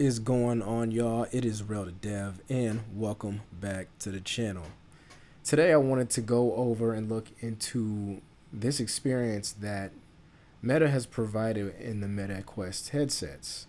is going on, y'all? It is Real to Dev, and welcome back to the channel. Today, I wanted to go over and look into this experience that Meta has provided in the Meta Quest headsets.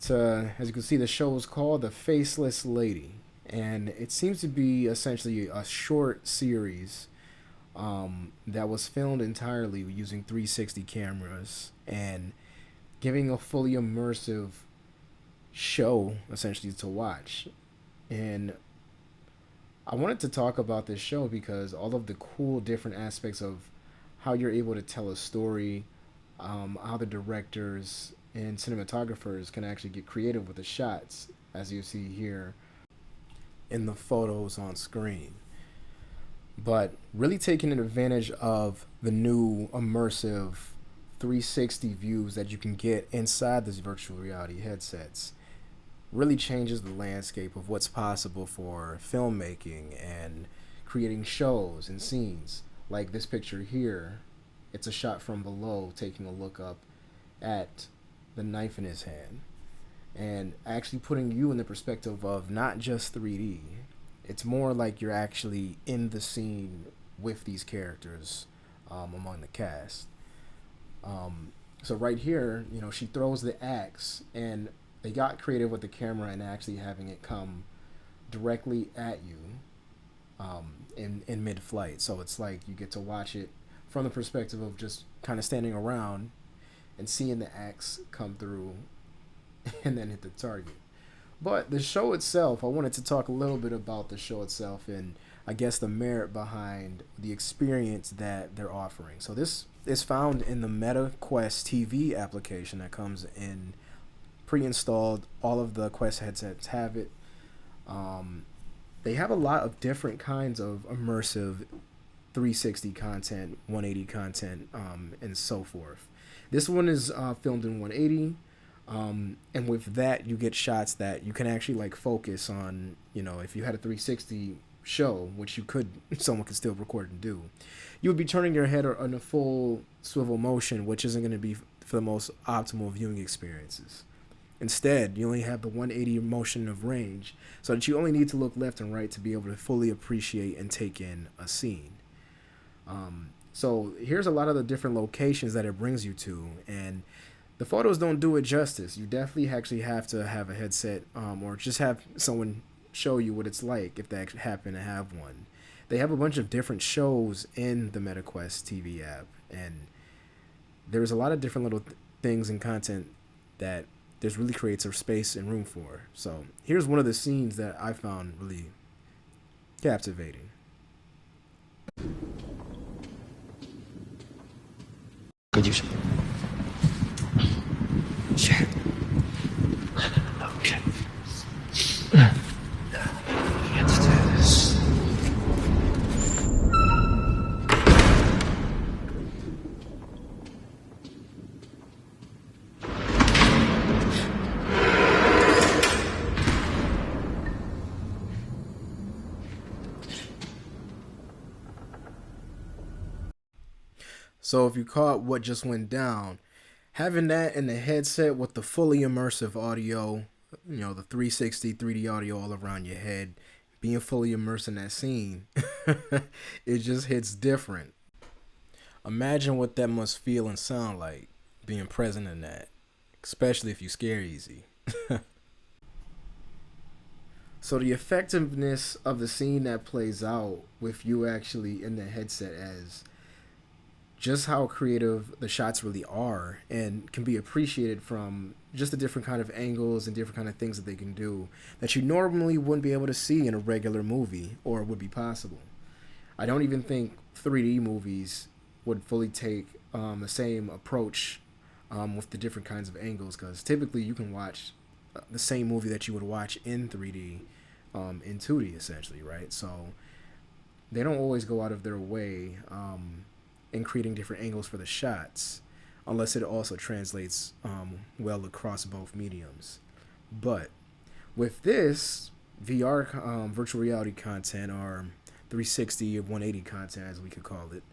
As you can see, the show is called The Faceless Lady, and it seems to be essentially a short series that was filmed entirely using 360 cameras and giving a fully immersive show essentially to watch. And I wanted to talk about this show because all of the cool different aspects of how you're able to tell a story, how the directors and cinematographers can actually get creative with the shots, as you see here in the photos on screen. But really taking advantage of the new immersive 360 views that you can get inside these virtual reality headsets really changes the landscape of what's possible for filmmaking and creating shows and scenes. Like this picture here, it's a shot from below taking a look up at the knife in his hand and actually putting you in the perspective of not just 3D. It's more like you're actually in the scene with these characters among the cast. So right here, she throws the axe, and they got creative with the camera and actually having it come directly at you in mid-flight. So it's like you get to watch it from the perspective of just kind of standing around and seeing the axe come through and then hit the target. But the show itself, I wanted to talk a little bit about the show itself and I guess the merit behind the experience that they're offering. So this is found in the Meta Quest TV application that comes in pre-installed. All of the Quest headsets have it. They have a lot of different kinds of immersive 360 content, 180 content, and so forth. This one is filmed in 180. And with that, you get shots that you can actually like focus on. If you had a 360 show, which someone could still record and do, you would be turning your head on a full swivel motion, which isn't going to be for the most optimal viewing experiences. Instead, you only have the 180 motion of range, so that you only need to look left and right to be able to fully appreciate and take in a scene. So here's a lot of the different locations that it brings you to, and the photos don't do it justice. You definitely actually have to have a headset or just have someone show you what it's like if they actually happen to have one. They have a bunch of different shows in the MetaQuest TV app, and there's a lot of different little things and content that there's really creates a space and room for. So here's one of the scenes that I found really captivating. Good use. Sure. Okay. Let's do this. So if you caught what just went down, having that in the headset with the fully immersive audio, the 360 3D audio all around your head, being fully immersed in that scene, it just hits different. Imagine what that must feel and sound like being present in that, especially if you scare easy. So the effectiveness of the scene that plays out with you actually in the headset as just how creative the shots really are and can be appreciated from just the different kind of angles and different kind of things that they can do that you normally wouldn't be able to see in a regular movie or would be possible. I don't even think 3D movies would fully take the same approach with the different kinds of angles, because typically you can watch the same movie that you would watch in 3D in 2D essentially, right? So they don't always go out of their way in creating different angles for the shots, unless it also translates well across both mediums. But with this VR virtual reality content, or 360 or 180 content as we could call it,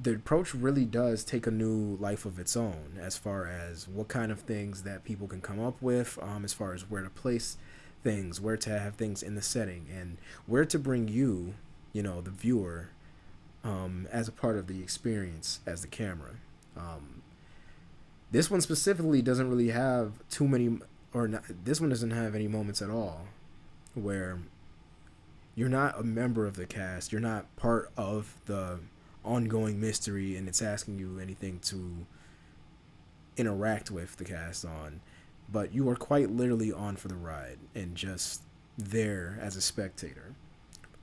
the approach really does take a new life of its own as far as what kind of things that people can come up with, as far as where to place things, where to have things in the setting, and where to bring you, the viewer, as a part of the experience as the camera. This one specifically doesn't really have too many, or not, this one doesn't have any moments at all where you're not a member of the cast, you're not part of the ongoing mystery, and it's asking you anything to interact with the cast on, but you are quite literally on for the ride and just there as a spectator.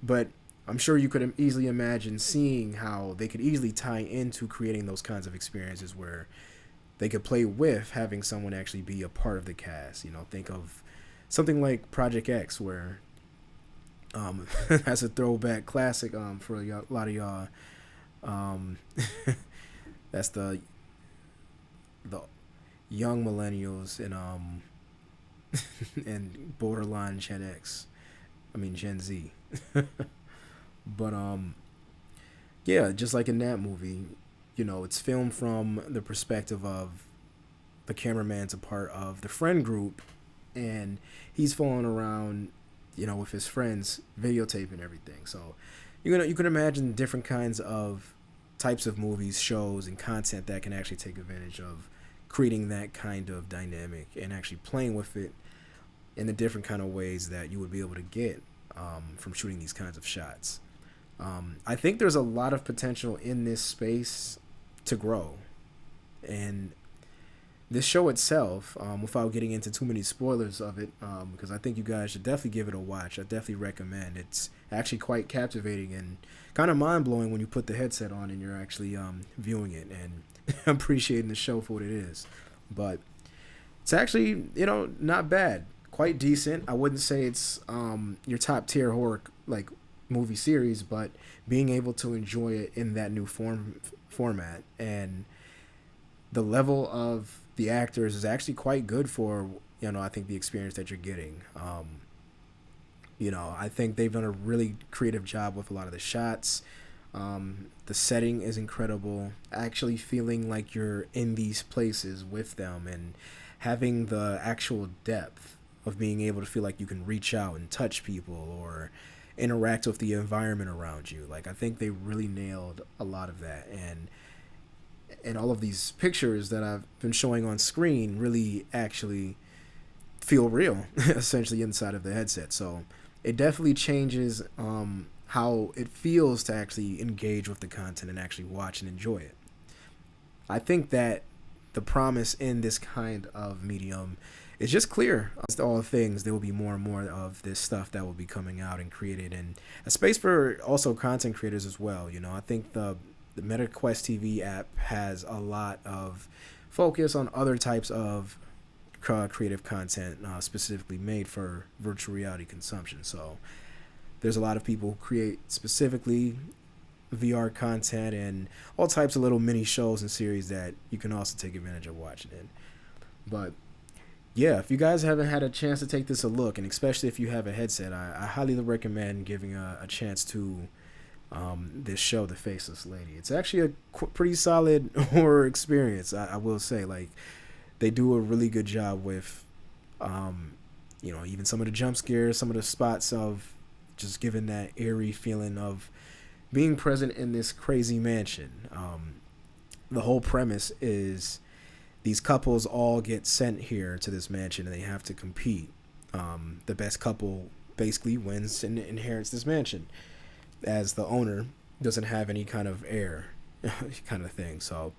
But I'm sure you could easily imagine seeing how they could easily tie into creating those kinds of experiences where they could play with having someone actually be a part of the cast. Think of something like Project X, where that's a throwback classic for a lot of y'all. That's the young millennials and and borderline Gen Z. But yeah, just like in that movie, it's filmed from the perspective of the cameraman's a part of the friend group, and he's falling around, with his friends, videotaping everything. So you can imagine different kinds of types of movies, shows, and content that can actually take advantage of creating that kind of dynamic and actually playing with it in the different kind of ways that you would be able to get from shooting these kinds of shots. I think there's a lot of potential in this space to grow, and this show itself, without getting into too many spoilers of it, because I think you guys should definitely give it a watch. I definitely recommend. It's actually quite captivating and kind of mind-blowing when you put the headset on and you're actually viewing it and appreciating the show for what it is. But it's actually, not bad. Quite decent. I wouldn't say it's your top-tier horror like movie series, but being able to enjoy it in that new format, and the level of the actors is actually quite good for, I think the experience that you're getting. I think they've done a really creative job with a lot of the shots. The setting is incredible. Actually feeling like you're in these places with them and having the actual depth of being able to feel like you can reach out and touch people or interact with the environment around you. Like, I think they really nailed a lot of that, and all of these pictures that I've been showing on screen really actually feel real essentially inside of the headset. So it definitely changes how it feels to actually engage with the content and actually watch and enjoy it. I think that the promise in this kind of medium is just clear. As to all things, there will be more and more of this stuff that will be coming out and created, and a space for also content creators as well. I think the Meta Quest TV app has a lot of focus on other types of creative content specifically made for virtual reality consumption. So there's a lot of people who create specifically VR content and all types of little mini shows and series that you can also take advantage of watching it. But yeah, if you guys haven't had a chance to take this a look, and especially if you have a headset, I highly recommend giving a chance to this show, The Faceless Lady. It's actually a pretty solid horror experience, I will say. Like, they do a really good job with, even some of the jump scares, some of the spots of just giving that eerie feeling of being present in this crazy mansion. The whole premise is these couples all get sent here to this mansion and they have to compete. The best couple basically wins and inherits this mansion, as the owner doesn't have any kind of heir kind of thing. So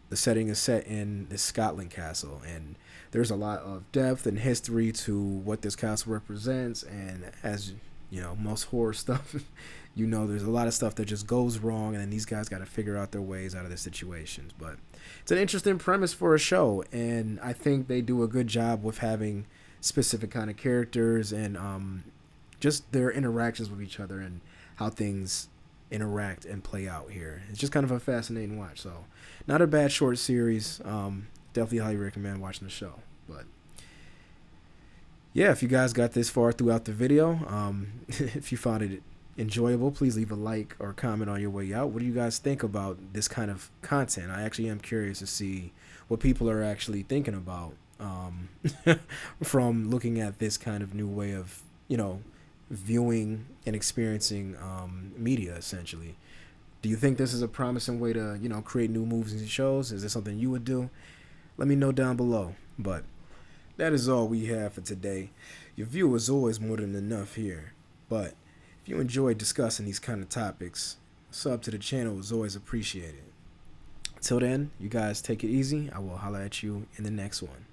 the setting is set in this Scotland castle, and there's a lot of depth and history to what this castle represents. And as most horror stuff, there's a lot of stuff that just goes wrong, and then these guys got to figure out their ways out of the situations. But it's an interesting premise for a show, and I think they do a good job with having specific kind of characters and just their interactions with each other and how things interact and play out here. It's just kind of a fascinating watch. So not a bad short series. Definitely highly recommend watching the show. But yeah, if you guys got this far throughout the video, if you found it enjoyable, please leave a like or comment on your way out. What do you guys think about this kind of content? I actually am curious to see what people are actually thinking about from looking at this kind of new way of, viewing and experiencing media, essentially. Do you think this is a promising way to, create new movies and shows? Is this something you would do? Let me know down below. But that is all we have for today. Your view is always more than enough here. But if you enjoy discussing these kind of topics, sub to the channel is always appreciated. Till then, you guys take it easy. I will holler at you in the next one.